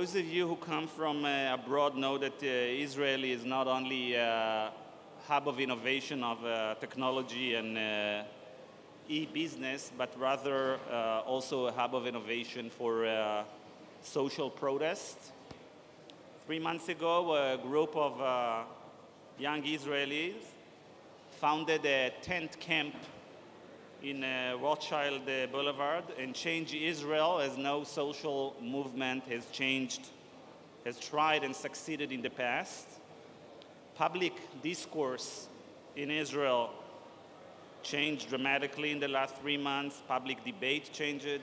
those of you who come from abroad know that Israel is not only a hub of innovation of technology and e-business, but rather also a hub of innovation for social protest. 3 months ago, a group of young Israelis founded a tent camp in Rothschild Boulevard, and Change Israel, as no social movement has tried and succeeded in the past. Public discourse in Israel changed dramatically in the last 3 months. Public debate changed.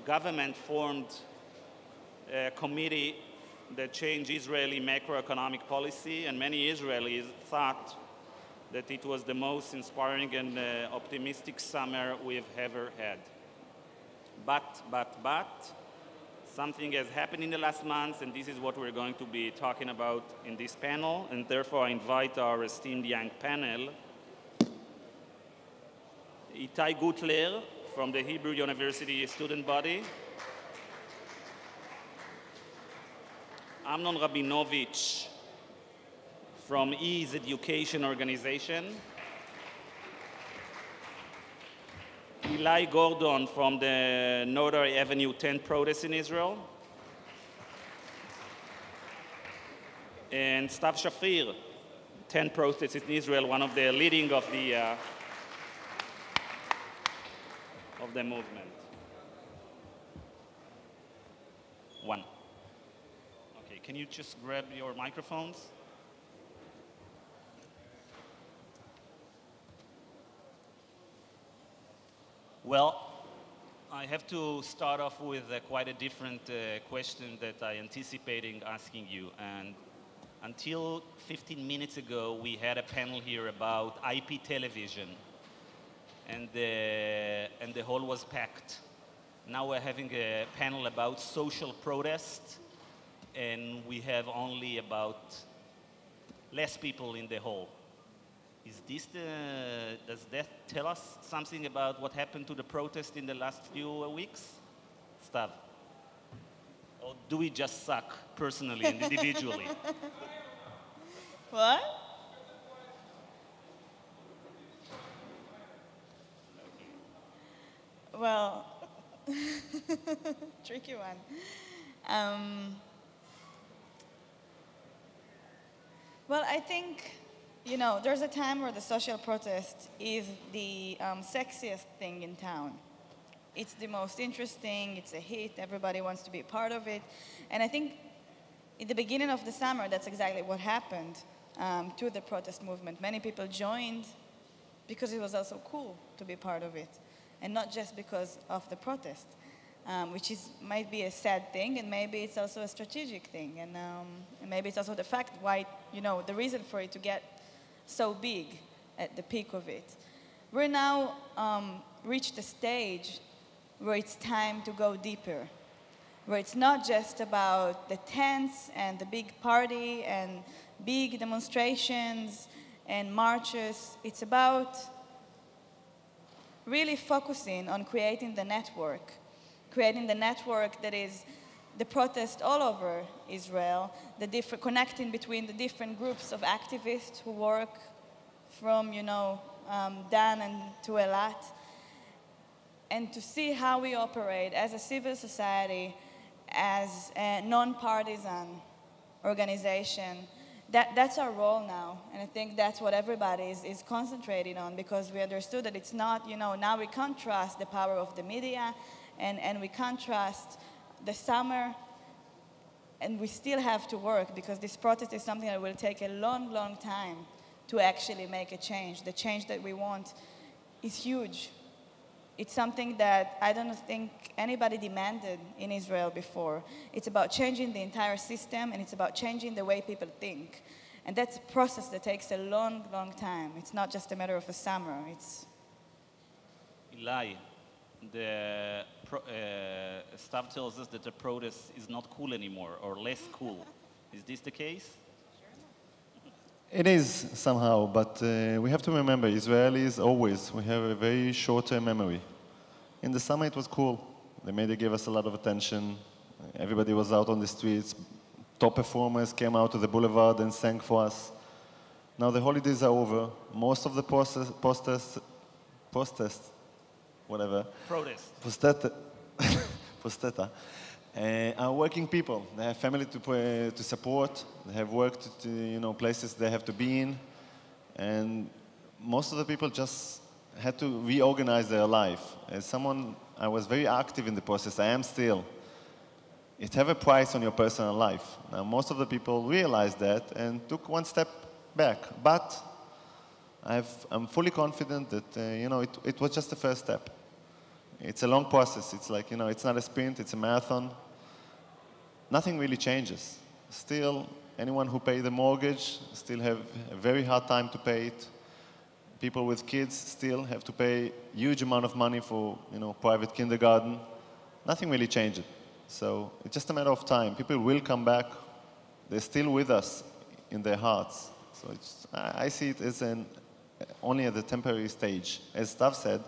Government formed a committee that changed Israeli macroeconomic policy, and many Israelis thought that it was the most inspiring and optimistic summer we've ever had. But, something has happened in the last months, and this is what we're going to be talking about in this panel, and therefore I invite our esteemed young panel, Itai Gutler from the Hebrew University student body, Amnon Rabinovich from Ease Education Organization, Eli Gordon from the Northern Avenue 10 protests in Israel, and Stav Shafir, 10 protests in Israel, one of the leading of the movement. One. Okay, can you just grab your microphones? Well, I have to start off with quite a different question that I anticipating asking you. And until 15 minutes ago, we had a panel here about IP television, and the hall was packed. Now we're having a panel about social protest, and we have only about less people in the hall. Does that tell us something about what happened to the protest in the last few weeks? Stav? Or do we just suck personally and individually? What? Well, tricky one. Well, I think, you know, there's a time where the social protest is the sexiest thing in town. It's the most interesting, it's a hit, everybody wants to be a part of it. And I think in the beginning of the summer, that's exactly what happened to the protest movement. Many people joined because it was also cool to be part of it, and not just because of the protest, which might be a sad thing, and maybe it's also a strategic thing, and maybe it's also the fact why, you know, the reason for it to get so big at the peak of it. We're now reached a stage where it's time to go deeper, where it's not just about the tents and the big party and big demonstrations and marches. It's about really focusing on creating the network that is the protest all over Israel, connecting between the different groups of activists who work from, you know, Dan and to Eilat, and to see how we operate as a civil society, as a non-partisan organization. That's our role now, and I think that's what everybody is concentrating on, because we understood that it's not, you know, now we can't trust the power of the media, and we can't trust the summer, and we still have to work, because this protest is something that will take a long, long time to actually make a change. The change that we want is huge. It's something that I don't think anybody demanded in Israel before. It's about changing the entire system, and it's about changing the way people think. And that's a process that takes a long, long time. It's not just a matter of a summer. It's... Eli, Stav tells us that the protest is not cool anymore, or less cool. Is this the case? It is somehow, but we have to remember, Israelis always, we have a very short-term memory. In the summer it was cool. The media gave us a lot of attention. Everybody was out on the streets. Top performers came out to the boulevard and sang for us. Now the holidays are over. Most of the protest, are working people. They have family to support. They have work places they have to be in. And most of the people just had to reorganize their life. As someone, I was very active in the process. I am still. It have a price on your personal life. Now, most of the people realized that and took one step back. But I'm fully confident that, it was just the first step. It's a long process. It's like, it's not a sprint, it's a marathon. Nothing really changes. Still, anyone who pay the mortgage still have a very hard time to pay it. People with kids still have to pay huge amount of money for, private kindergarten. Nothing really changed. So it's just a matter of time. People will come back. They're still with us in their hearts. So I see it as only at the temporary stage. As Stav said,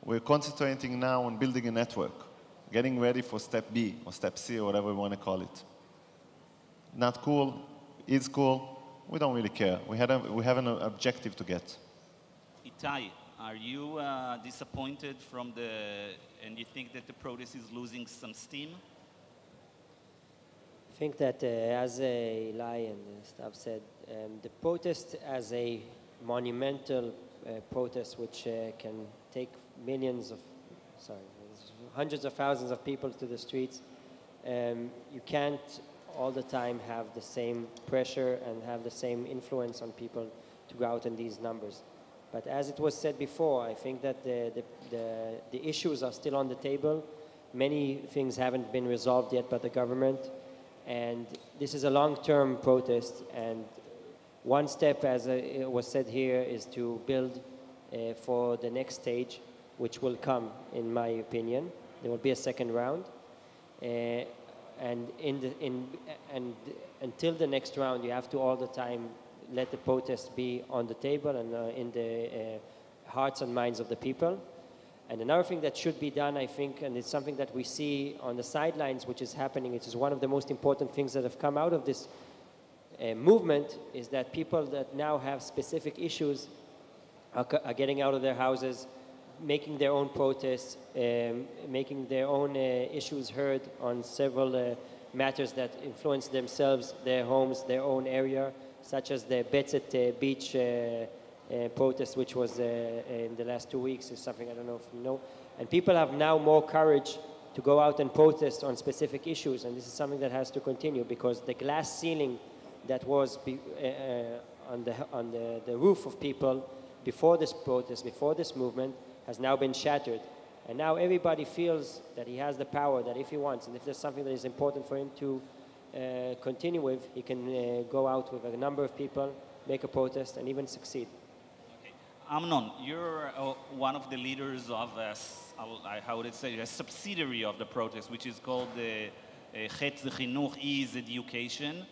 we're concentrating now on building a network, getting ready for step B or step C or whatever we want to call it. Not cool, it's cool, we don't really care. We have an objective to get. Itai, are you disappointed and you think that the protest is losing some steam? I think that as Eli and Stav said, the protest as a monumental protest which can take hundreds of thousands of people to the streets, you can't all the time have the same pressure and have the same influence on people to go out in these numbers. But as it was said before, I think that the issues are still on the table. Many things haven't been resolved yet by the government. And this is a long-term protest. And one step, as it was said here, is to build for the next stage, which will come, in my opinion. There will be a second round. And until the next round, you have to all the time let the protest be on the table and in the hearts and minds of the people. And another thing that should be done, I think, and it's something that we see on the sidelines, which is happening, it is one of the most important things that have come out of this movement, is that people that now have specific issues are getting out of their houses, making their own protests, making their own issues heard on several matters that influence themselves, their homes, their own area, such as the Betzet beach protest, which was in the last 2 weeks, is something I don't know if you know. And people have now more courage to go out and protest on specific issues, and this is something that has to continue, because the glass ceiling that was on the roof of people before this protest, before this movement, has now been shattered. And now everybody feels that he has the power, that if he wants, and if there's something that is important for him to continue with, he can go out with a number of people, make a protest, and even succeed. Okay. Amnon, you're one of the leaders of, how would I say, a subsidiary of the protest, which is called the Chetz Chinuch is Education.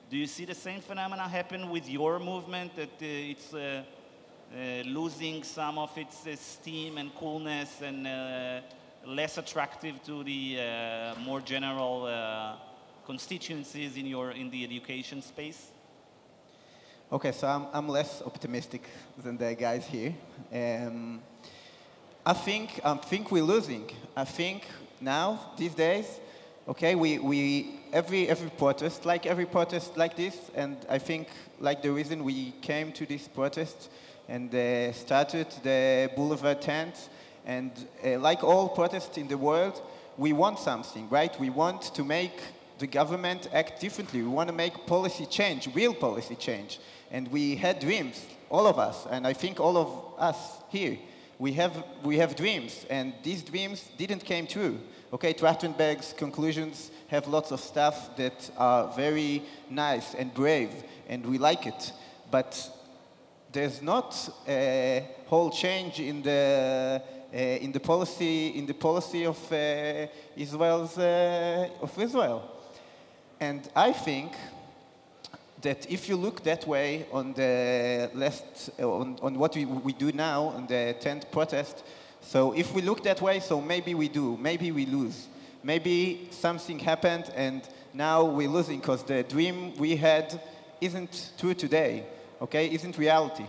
Do you see the same phenomena happen with your movement, that it's losing some of its steam and coolness and less attractive to the more general constituencies in the education space? Okay, so I'm less optimistic than the guys here. I think we're losing. I think now, these days, okay, every protest like this, and I think like the reason we came to this protest and started the Boulevard tent, and like all protests in the world, we want something, right? We want to make the government act differently. We want to make policy change, real policy change. And we had dreams, all of us, and I think all of us here, we have dreams, and these dreams didn't came true. Okay, Trachtenberg's conclusions have lots of stuff that are very nice and brave, and we like it. But there's not a whole change in the policy of Israel. And I think that if you look that way on the on what we do now on the 10th protest, so if we look that way, so maybe we do, maybe we lose. maybe something happened and now we're losing because the dream we had isn't true today, okay, isn't reality.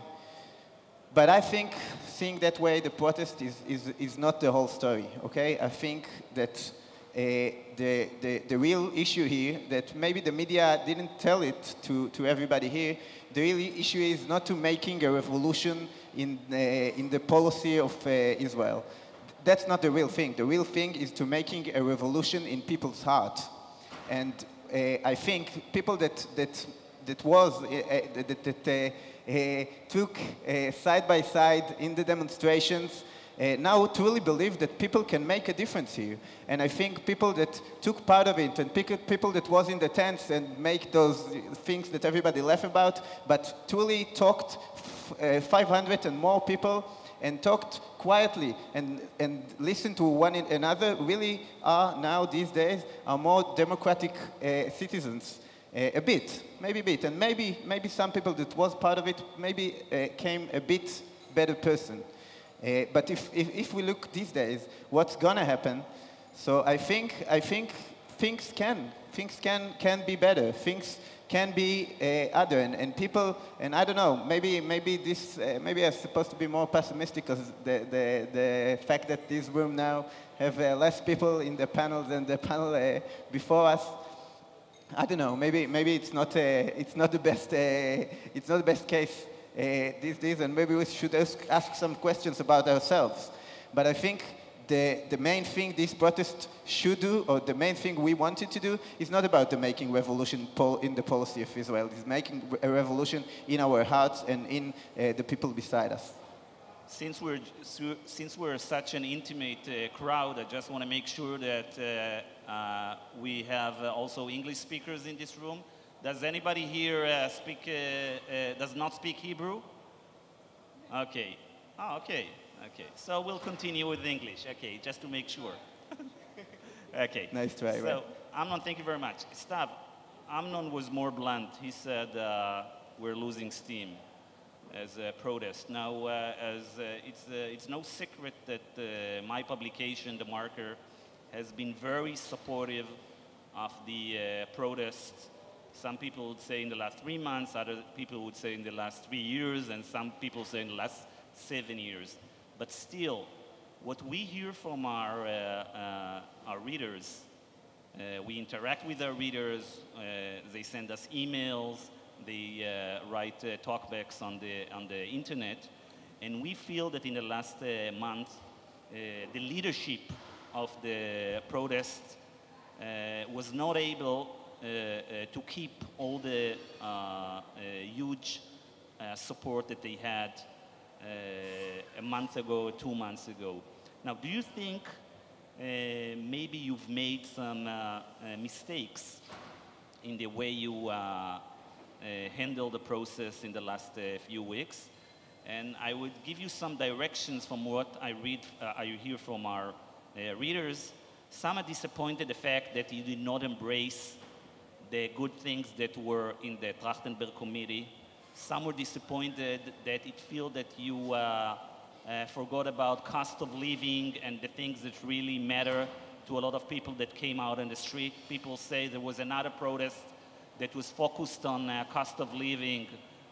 But I think seeing that way, the protest is not the whole story, okay? I think that the real issue here, that maybe the media didn't tell it to everybody here, the real issue is not to making a revolution in the policy of Israel. That's not the real thing. The real thing is to making a revolution in people's heart. And I think people that took side by side in the demonstrations now truly believe that people can make a difference here. And I think people that took part of it and people that was in the tents and make those things that everybody laugh about, but truly talked 500 and more people and talked quietly and listened to one another really are now these days are more democratic citizens. A bit, maybe a bit, and maybe some people that was part of it maybe came a bit better person. But if we look these days, what's gonna happen? So I think things can be better. Things can be other, and people, and I don't know. Maybe I'm supposed to be more pessimistic because the fact that this room now have less people in the panel than the panel before us. I don't know. Maybe it's not the best case these days, and maybe we should ask some questions about ourselves. But I think the main thing this protest should do, or the main thing we wanted to do, is not about the making revolution in the policy of Israel. It's making a revolution in our hearts and in the people beside us. Since we're such an intimate crowd, I just want to make sure that we have also English speakers in this room. Does anybody here does not speak Hebrew? Okay. Oh, okay. Okay. So we'll continue with English. Okay, just to make sure. Okay. Nice try. So, right? Amnon, thank you very much. Stav, Amnon was more blunt. He said we're losing steam as a protest. Now, it's no secret that my publication, The Marker, has been very supportive of the protest. Some people would say in the last 3 months, other people would say in the last 3 years, and some people say in the last 7 years. But still, what we hear from our readers, we interact with our readers, they send us emails, they write talkbacks on the internet, and we feel that in the last month, the leadership of the protest was not able to keep all the huge support that they had a month ago, 2 months ago. Now, do you think maybe you've made some mistakes in the way you handle the process in the last few weeks? And I would give you some directions from what I hear from our readers. Some are disappointed the fact that you did not embrace the good things that were in the Trachtenberg committee. Some were disappointed that it feels that you forgot about cost of living and the things that really matter to a lot of people that came out on the street. People say there was another protest that was focused on cost of living,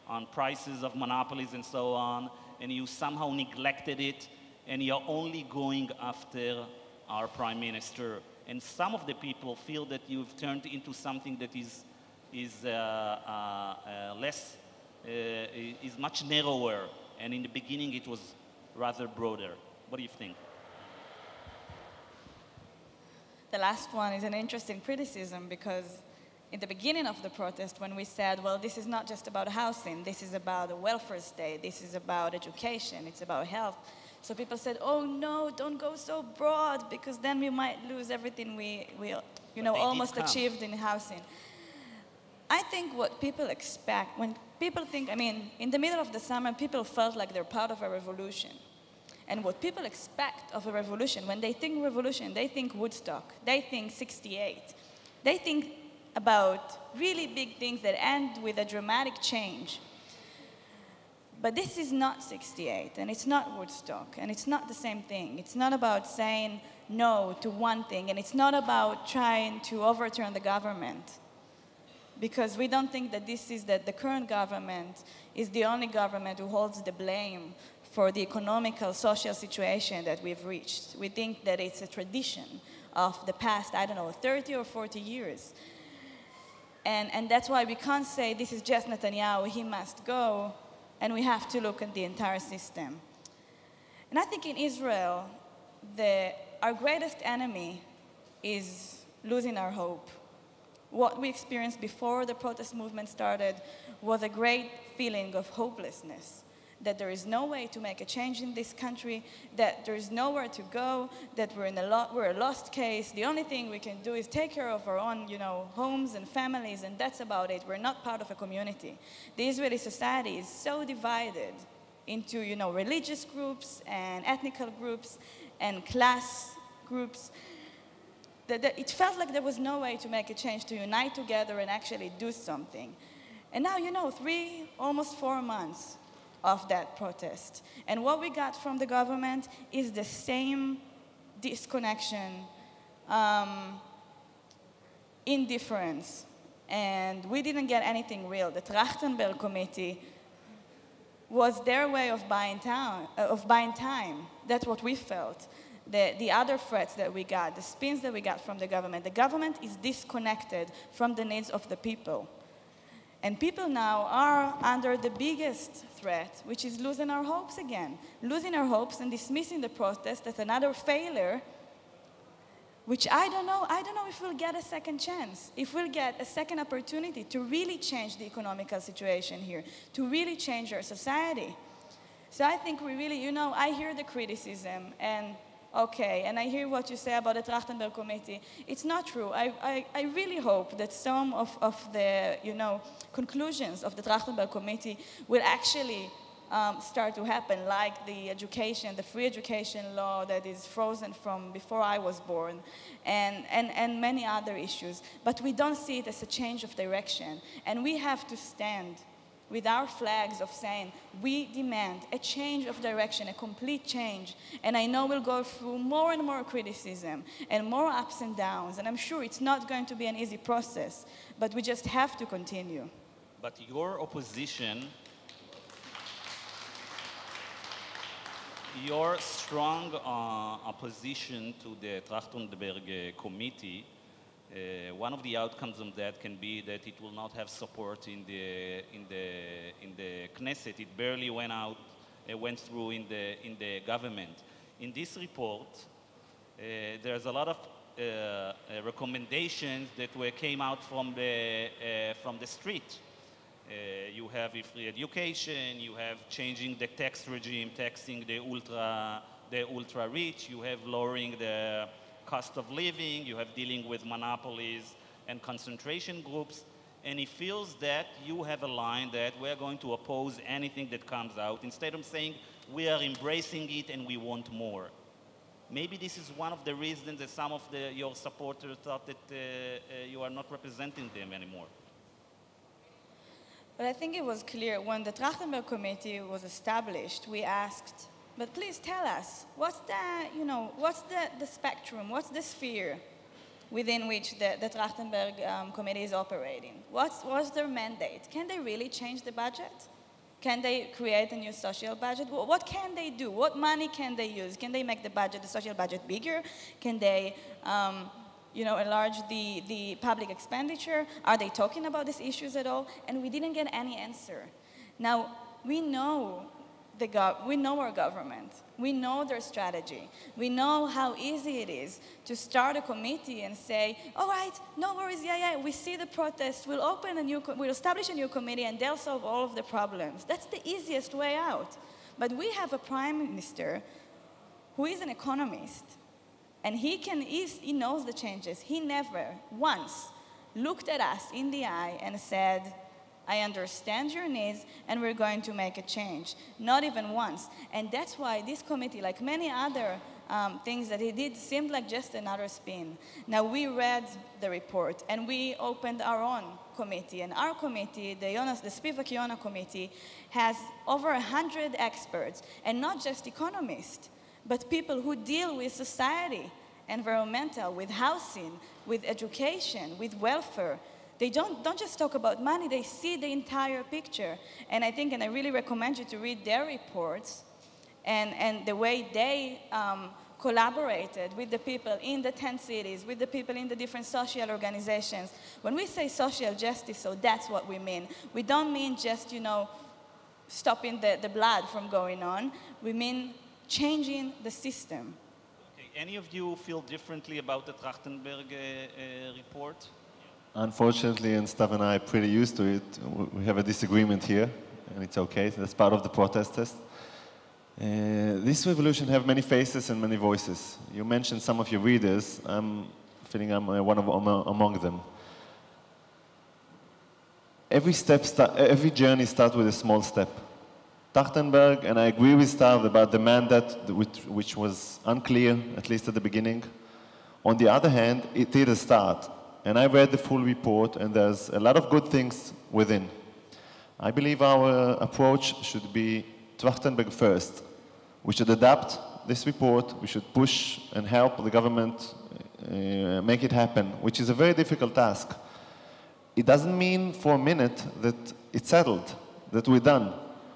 on prices of monopolies and so on, and you somehow neglected it, and you're only going after our prime minister. And some of the people feel that you've turned into something that is much narrower, and in the beginning it was rather broader. What do you think? The last one is an interesting criticism because in the beginning of the protest, when we said, well, this is not just about housing, this is about a welfare state, this is about education, it's about health. So people said, oh no, don't go so broad because then we might lose everything we almost achieved in housing. I think what people expect, when people think, in the middle of the summer, people felt like they're part of a revolution. And what people expect of a revolution, when they think revolution, they think Woodstock, they think 68. They think about really big things that end with a dramatic change. But this is not 68, and it's not Woodstock, and it's not the same thing. It's not about saying no to one thing, and it's not about trying to overturn the government, because we don't think that the current government is the only government who holds the blame for the economical, social situation that we've reached. We think that it's a tradition of the past, 30 or 40 years. And that's why we can't say this is just Netanyahu, he must go, and we have to look at the entire system. And I think in Israel, our greatest enemy is losing our hope. What we experienced before the protest movement started was a great feeling of hopelessness, that there is no way to make a change in this country, that there is nowhere to go, that we're a lost case. The only thing we can do is take care of our own, homes and families, and that's about it. We're not part of a community. The Israeli society is so divided into, religious groups and ethnical groups and class groups that it felt like there was no way to make a change, to unite together and actually do something. And now, almost 4 months of that protest. And what we got from the government is the same disconnection, indifference, and we didn't get anything real. The Trachtenberg Committee was their way of buying time. That's what we felt. The other threats that we got, the spins that we got from the government is disconnected from the needs of the people. And people now are under the biggest threat, which is losing our hopes again. Losing our hopes and dismissing the protest as another failure, which I don't know if we'll get a second chance, if we'll get a second opportunity to really change the economical situation here, to really change our society. So I think we really, I hear the criticism, and okay, and I hear what you say about the Trachtenberg Committee. It's not true. I really hope that some of the, conclusions of the Trachtenberg Committee will actually start to happen, like the free education law that is frozen from before I was born, and many other issues. But we don't see it as a change of direction. And we have to stand with our flags of saying, we demand a change of direction, a complete change. And I know we'll go through more and more criticism and more ups and downs. And I'm sure it's not going to be an easy process, but we just have to continue. But your opposition, your strong opposition to the Trachtenberg Committee, one of the outcomes of that can be that it will not have support in the Knesset. It barely went through in the government. In this report, there's a lot of recommendations that came out from the street. You have free education. You have changing the tax regime, taxing the ultra rich. You have lowering the cost of living, you have dealing with monopolies and concentration groups, and it feels that you have a line that we're going to oppose anything that comes out, instead of saying we are embracing it and we want more. Maybe this is one of the reasons that some of your supporters thought that you are not representing them anymore. But I think it was clear when the Trachtenberg Committee was established, we asked, but please tell us, what's the spectrum, what's the sphere within which the Trachtenberg Committee is operating? What's their mandate? Can they really change the budget? Can they create a new social budget? What can they do? What money can they use? Can they make the social budget bigger? Can they enlarge the public expenditure? Are they talking about these issues at all? And we didn't get any answer. Now, we know our government. We know their strategy. We know how easy it is to start a committee and say, all right, no worries, we see the protest, we'll establish a new committee and they'll solve all of the problems. That's the easiest way out. But we have a prime minister who is an economist, and he knows the changes. He never once looked at us in the eye and said, I understand your needs, and we're going to make a change. Not even once. And that's why this committee, like many other things that he did, seemed like just another spin. Now, we read the report, and we opened our own committee. And our committee, the Spivak Yona Committee, has over 100 experts, and not just economists, but people who deal with society environmental, with housing, with education, with welfare. They don't just talk about money, they see the entire picture. And I think, and I really recommend you to read their reports and the way they collaborated with the people in the 10 cities, with the people in the different social organizations. When we say social justice, so that's what we mean. We don't mean just, stopping the blood from going on. We mean changing the system. Okay. Any of you feel differently about the Trachtenberg report? Unfortunately, and Stav and I are pretty used to it. We have a disagreement here, and it's okay. That's part of the protesters. This revolution have many faces and many voices. You mentioned some of your readers. I'm feeling I'm one of among them. Every journey starts with a small step. Trachtenberg, and I agree with Stav about the mandate, which was unclear, at least at the beginning. On the other hand, it did a start. And I read the full report, and there's a lot of good things within. I believe our approach should be Trachtenberg first. We should adapt this report. We should push and help the government make it happen, which is a very difficult task. It doesn't mean for a minute that it's settled, that we're done.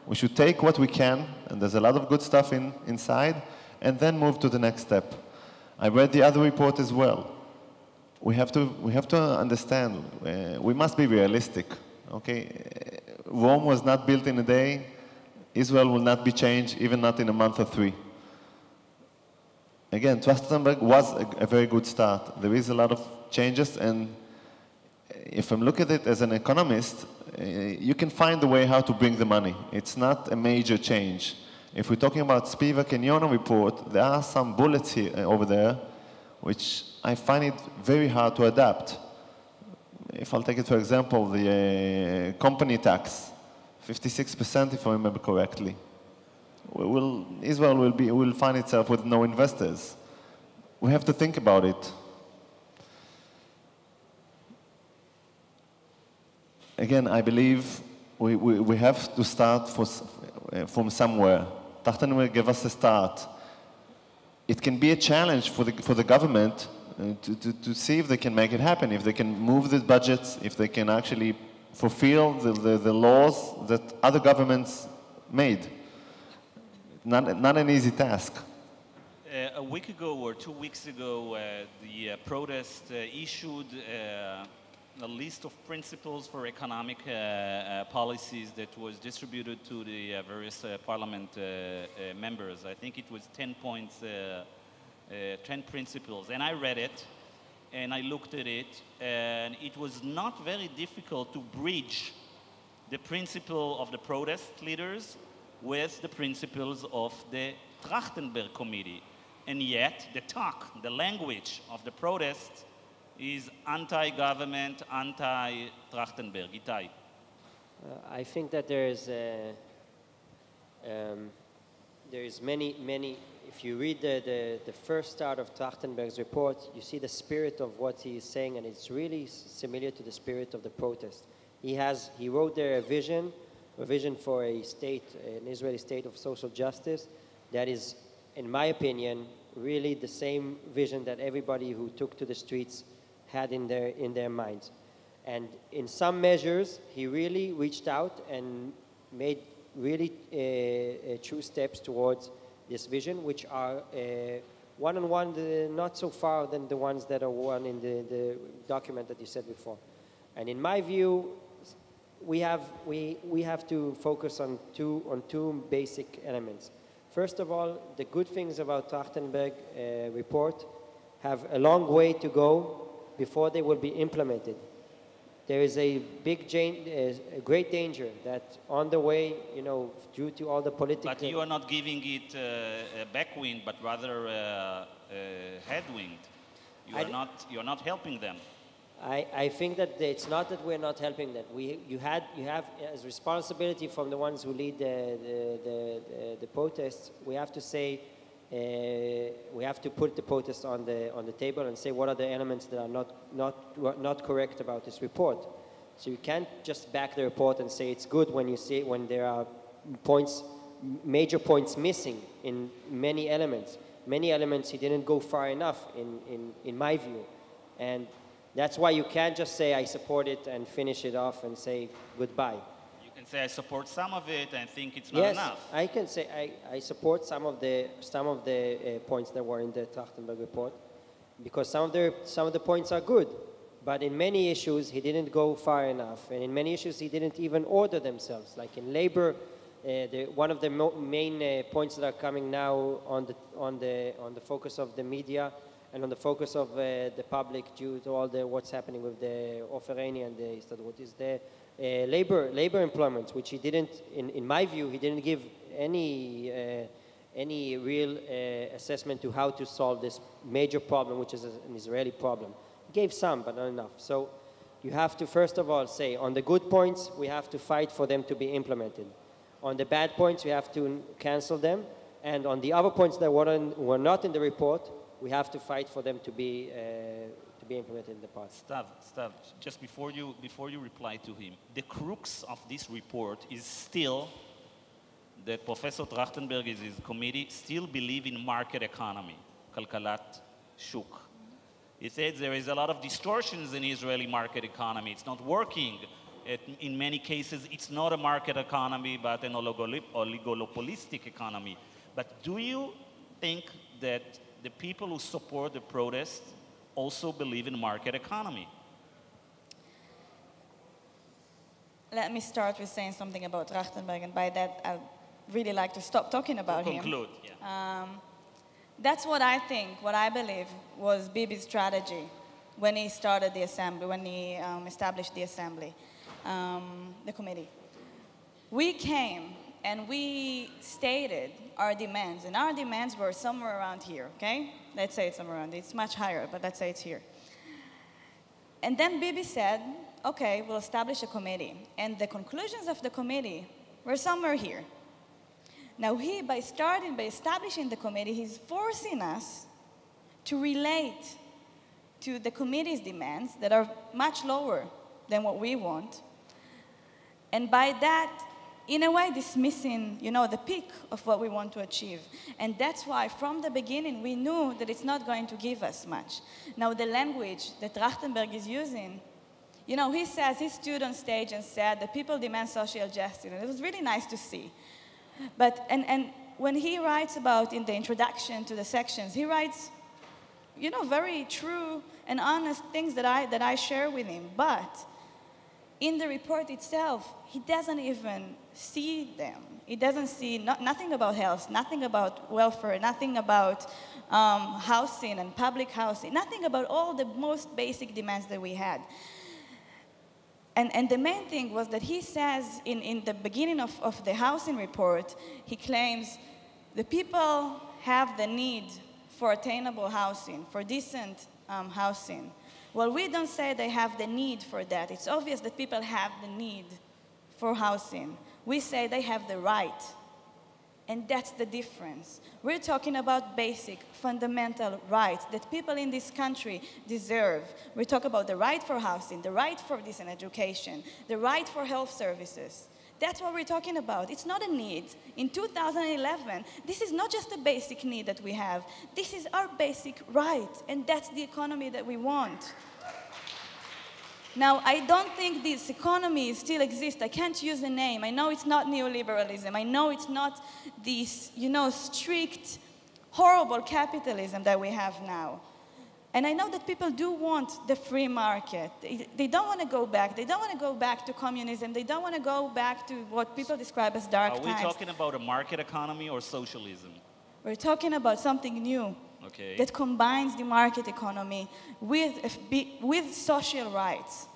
We should take what we can, and there's a lot of good stuff inside, and then move to the next step. I read the other report as well. We have to understand, we must be realistic, okay? Rome was not built in a day. Israel will not be changed, even not in a month or 3. Again, Trachtenberg was a very good start. There is a lot of changes, and if I'm looking at it as an economist, you can find a way how to bring the money. It's not a major change. If we're talking about Spivak and Yona report, there are some bullets here over there, which I find it very hard to adapt. If I'll take it, for example, the company tax. 56%, if I remember correctly. Israel will find itself with no investors. We have to think about it. Again, I believe we have to start from somewhere. Trachtenberg gave us a start. It can be a challenge for the government to see if they can make it happen, if they can move the budgets, if they can actually fulfill the laws that other governments made. Not an easy task. A week ago or 2 weeks ago, the protest issued a list of principles for economic policies that was distributed to the various parliament members. I think it was 10 points, 10 principles, and I read it. And I looked at it, and it was not very difficult to bridge the principle of the protest leaders with the principles of the Trachtenberg Committee. And yet, the language of the protest is anti-government, anti-Trachtenberg. Itai. I think that there is many. If you read the first start of Trachtenberg's report, you see the spirit of what he is saying, and it's really similar to the spirit of the protest. He wrote there a vision for an Israeli state of social justice that is, in my opinion, really the same vision that everybody who took to the streets had in their minds. And in some measures, he really reached out and made really true steps towards this vision, which are one-on-one, not so far than the ones that are one in the document that you said before. And in my view, we have to focus on two basic elements. First of all, the good things about Trachtenberg report have a long way to go before they will be implemented. There is a great danger that on the way, due to all the political... But you are not giving it a backwind, but rather a headwind. You are not helping them. I think that it's not that we're not helping them. You have as responsibility from the ones who lead the protests. We have to say we have to put the protest on the table and say what are the elements that are not correct about this report. So you can't just back the report and say it's good when there are major points missing in many elements. many elements he didn't go far enough in my view. And that's why you can't just say I support it and finish it off and say goodbye. You can say I support some of it and think it's not Yes, enough. I can say I support some of the points that were in the Trachtenberg report, because some of the points are good, but in many issues he didn't go far enough, and in many issues he didn't even order themselves. Like in labor, one of the main points that are coming now on the focus of the media and on the focus of the public due to all what's happening with the Ofereni and the Istadrut is the labor employment, which he didn't, in my view, he didn't give any real assessment to how to solve this major problem, which is an Israeli problem. He gave some, but not enough. So you have to, first of all, say, on the good points, we have to fight for them to be implemented. On the bad points, we have to cancel them. And on the other points that were not in the report, we have to fight for them to be implemented in the past. Stav, just before you reply to him, the crux of this report is still that Professor Trachtenberg and his committee still believe in market economy, kalkalat shuk. He said there is a lot of distortions in Israeli market economy. It's not working. In many cases, it's not a market economy, but an oligopolistic economy. But do you think that the people who support the protest also believe in market economy? Let me start with saying something about Trachtenberg, and by that I'd really like to stop talking about him. Conclude, yeah. That's what I think, what I believe was Bibi's strategy when he started the assembly, when he established the assembly, the committee. We came and we stated our demands, and our demands were somewhere around here, okay? Let's say it's somewhere around, it's much higher, but let's say it's here. And then Bibi said, okay, we'll establish a committee. And the conclusions of the committee were somewhere here. Now by establishing the committee, he's forcing us to relate to the committee's demands that are much lower than what we want. And by that, in a way, dismissing, the peak of what we want to achieve. And that's why, from the beginning, we knew that it's not going to give us much. Now, the language that Trachtenberg is using, he says, he stood on stage and said that people demand social justice. And it was really nice to see. But, and when he writes about, in the introduction to the sections, he writes, very true and honest things that I share with him. But in the report itself, he doesn't even see them. He doesn't see nothing about health, nothing about welfare, nothing about housing and public housing, nothing about all the most basic demands that we had. And the main thing was that he says in the beginning of the housing report, he claims the people have the need for attainable housing, for decent housing. Well, we don't say they have the need for that. It's obvious that people have the need for housing. We say they have the right. And that's the difference. We're talking about basic, fundamental rights that people in this country deserve. We talk about the right for housing, the right for decent education, the right for health services. That's what we're talking about. It's not a need. In 2011, this is not just a basic need that we have. This is our basic right, and that's the economy that we want. Now, I don't think this economy still exists. I can't use a name. I know it's not neoliberalism. I know it's not this, strict, horrible capitalism that we have now. And I know that people do want the free market. They don't want to go back. They don't want to go back to communism. They don't want to go back to what people describe as dark times. Are we talking about a market economy or socialism? We're talking about something new. Okay. That combines the market economy with social rights.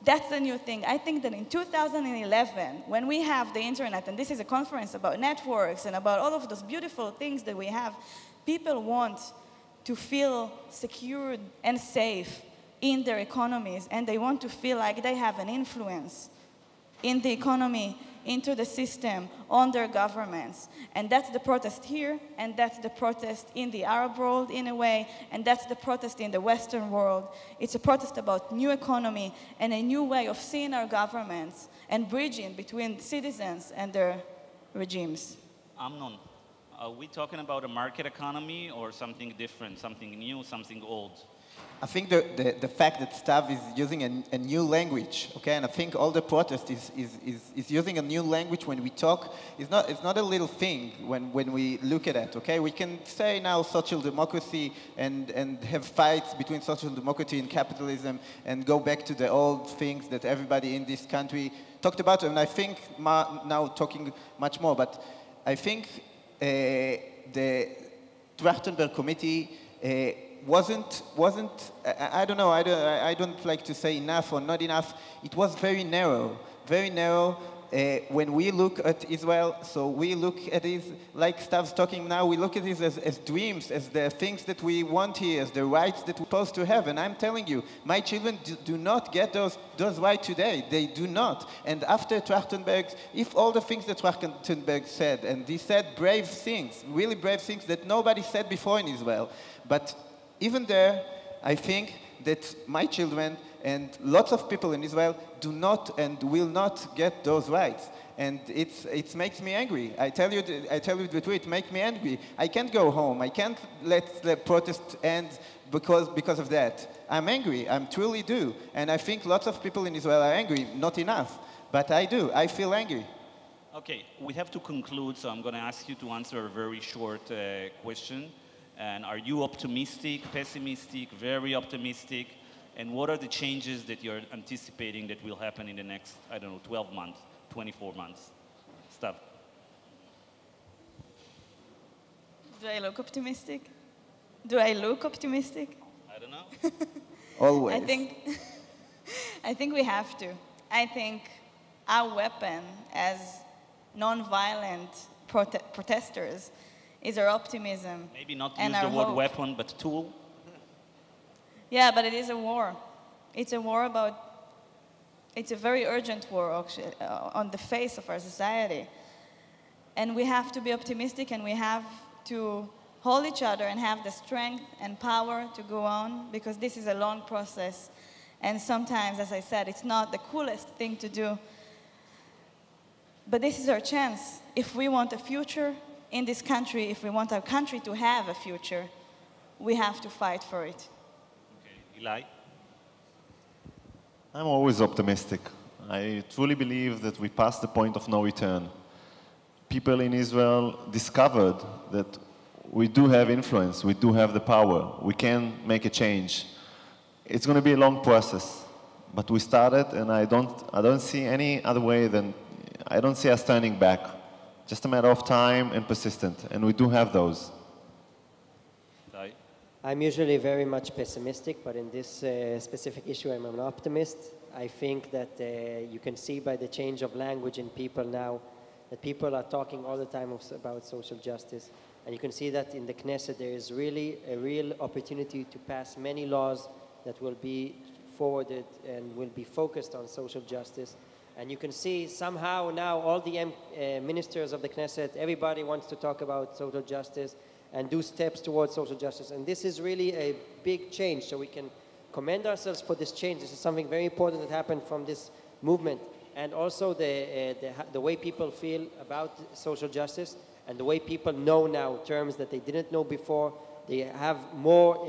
That's the new thing. I think that in 2011, when we have the internet, and this is a conference about networks and about all of those beautiful things that we have, people want to feel secure and safe in their economies, and they want to feel like they have an influence in the economy, into the system, on their governments. And that's the protest here, and that's the protest in the Arab world in a way, and that's the protest in the Western world. It's a protest about new economy and a new way of seeing our governments and bridging between citizens and their regimes. Amnon, Are we talking about a market economy or something different, something new, something old? I think the fact that Stav is using a new language, okay, and I think all the protest is using a new language when we talk. It's not a little thing when we look at it, okay? We can say now social democracy and have fights between social democracy and capitalism and go back to the old things that everybody in this country talked about, and I think now talking much more, but I think the Trachtenberg Committee wasn't I don't know, I don't like to say enough or not enough. It was very narrow when we look at Israel. So we look at it like Stav's talking now. We look at it as dreams, as the things that we want here, as the rights that we're supposed to have. And I'm telling you, my children do not get those rights today. They do not. And after Trachtenberg, if all the things that Trachtenberg said, and he said brave things, really brave things that nobody said before in Israel, but even there, I think that my children and lots of people in Israel do not and will not get those rights. And it makes me angry. I tell you the truth, it makes me angry. I can't go home. I can't let the protest end because of that. I'm angry. I truly do. And I think lots of people in Israel are angry. Not enough. But I do. I feel angry. Okay, we have to conclude, so I'm going to ask you to answer a very short question. And are you optimistic, pessimistic, very optimistic? And what are the changes that you're anticipating that will happen in the next, I don't know, 12 months, 24 months? Stav. Do I look optimistic? Do I look optimistic? I don't know. Always. I think we have to. I think our weapon as non-violent protesters is our optimism. Maybe not and use the word hope. weapon, but tool. Yeah, but it is a war. It's a war about, it's a very urgent war actually, on the face of our society. And we have to be optimistic, and we have to hold each other and have the strength and power to go on, because this is a long process. And sometimes, as I said, it's not the coolest thing to do. But this is our chance. If we want a future in this country, if we want our country to have a future, we have to fight for it. Okay, Eli? I'm always optimistic. I truly believe that we passed the point of no return. People in Israel discovered that we do have influence, we do have the power, we can make a change. It's going to be a long process, but we started, and I don't see any other way than, I don't see us turning back. Just a matter of time and persistent, and we do have those. I'm usually very much pessimistic, but in this specific issue, I'm an optimist. I think that you can see by the change of language in people now that people are talking all the time about social justice. And you can see that in the Knesset, there is really a real opportunity to pass many laws that will be forwarded and will be focused on social justice. And you can see somehow now all the ministers of the Knesset, everybody wants to talk about social justice and do steps towards social justice. And this is really a big change, so we can commend ourselves for this change. This is something very important that happened from this movement. And also the way people feel about social justice and the way people know now terms that they didn't know before. They have more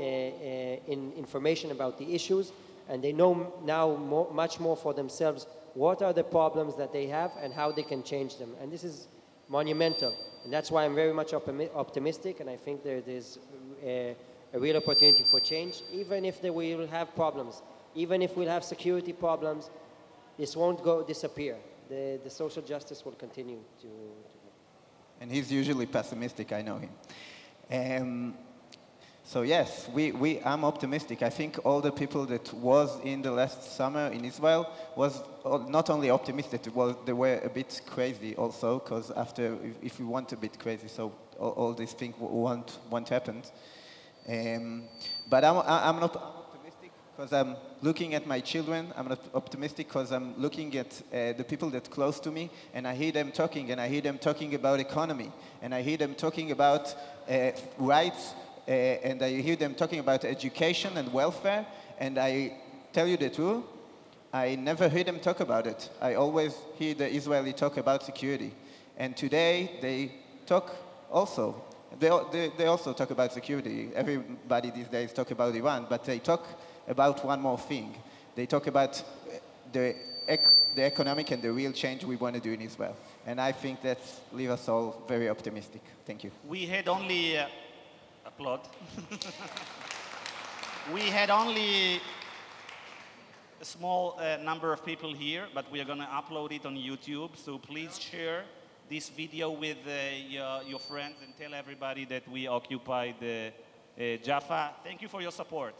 information about the issues, and they know now much more for themselves what are the problems that they have and how they can change them. And this is monumental. And that's why I'm very much optimistic, and I think there is a real opportunity for change, even if we will have problems. Even if we'll have security problems, this won't disappear. The social justice will continue to And he's usually pessimistic, I know him. So yes, I'm optimistic. I think all the people that was in the last summer in Israel was not only optimistic, they were a bit crazy also, because after, if we want a bit crazy, so all these things won't happen. But I'm not optimistic because I'm looking at my children. I'm not optimistic because I'm looking at the people that close to me, and I hear them talking, and I hear them talking about economy, and I hear them talking about rights, and I hear them talking about education and welfare, and I tell you the truth, I never hear them talk about it. I always hear the Israeli talk about security. And today they talk also. They also talk about security. Everybody these days talk about Iran, but they talk about one more thing. They talk about the economic and the real change we want to do in Israel. And I think that leaves us all very optimistic. Thank you. We had only, applaud. We had only a small number of people here, but we are going to upload it on YouTube. So please share this video with your friends and tell everybody that we occupied Jaffa. Thank you for your support.